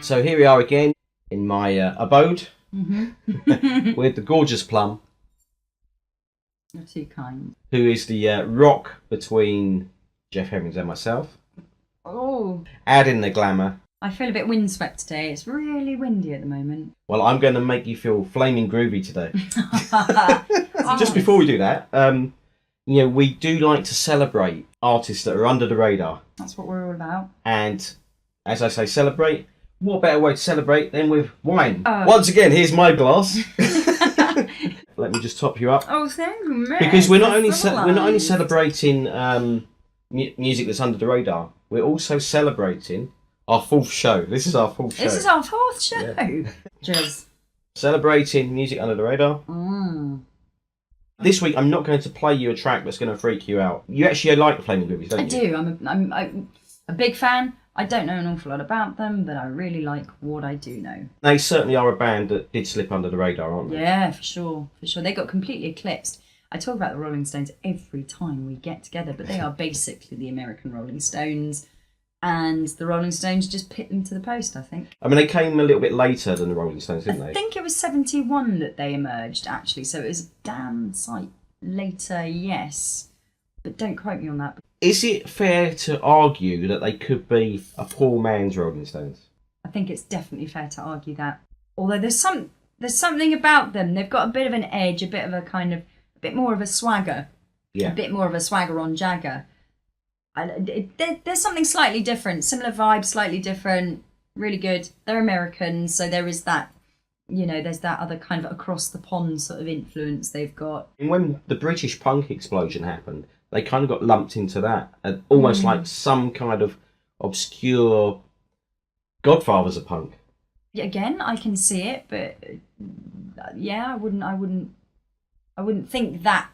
So here we are again in my abode with the gorgeous Plum. You're too kind. Who is the rock between Jeff Hemmings and myself. Oh. Add in the glamour. I feel a bit windswept today. It's really windy at the moment. Well, I'm going to make you feel flaming groovy today. Just before we do that, you know, we do like to celebrate artists that are under the radar. That's what we're all about. And as I say, celebrate. What better way to celebrate than with wine? Once again, here's my glass. Let me just top you up. Oh, thank you, man. Because we're not only celebrating music that's under the radar. We're also celebrating our fourth show. This is our fourth show. This is our fourth show. Yeah. Cheers. Celebrating music under the radar. This week, I'm not going to play you a track that's going to freak you out. You actually like the Flamin Groovies, don't you? I do. I'm a big fan. I don't know an awful lot about them, but I really like what I do know. They certainly are a band that did slip under the radar, aren't they? Yeah, for sure. For sure. They got completely eclipsed. I talk about the Rolling Stones every time we get together, but they are basically the American Rolling Stones. And the Rolling Stones just put them to the post, I think. I mean, they came a little bit later than the Rolling Stones, didn't they? I think it was 71 that they emerged, actually. So it was a damn sight later, yes. But don't quote me on that. Is it fair to argue that they could be a poor man's Rolling Stones? I think it's definitely fair to argue that. Although there's something about them. They've got a bit of an edge, a bit more of a swagger. Yeah. A bit more of a swagger on Jagger. There's something slightly different. Similar vibe, slightly different. Really good. They're Americans, so there is that, you know, there's that other kind of across the pond sort of influence they've got. And when the British punk explosion happened, they kind of got lumped into that, almost like some kind of obscure Godfathers of punk. Yeah, again, I can see it, but yeah, I wouldn't think that.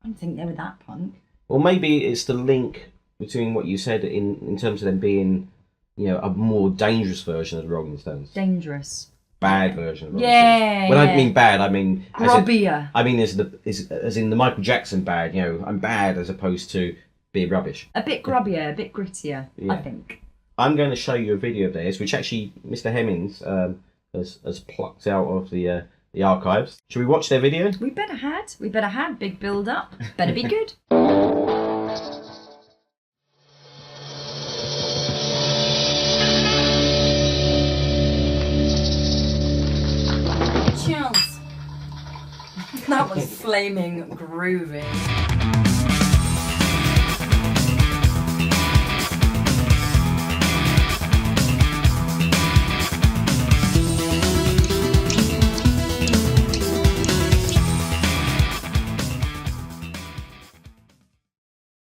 I don't think they were that punk. Well, maybe it's the link between what you said in terms of them being, you know, a more dangerous version of the Rolling Stones. Dangerous. Bad version of Rolling Stones. When I mean bad, I mean grubbier. As in the Michael Jackson bad. You know, I'm bad as opposed to being rubbish. A bit grubbier, a bit grittier. Yeah. I think. I'm going to show you a video of theirs, which actually Mr. Hemmings has plucked out of the archives. Should we watch their video? We better had big build up. Better be good. Cheers. That was Flamin Groovies.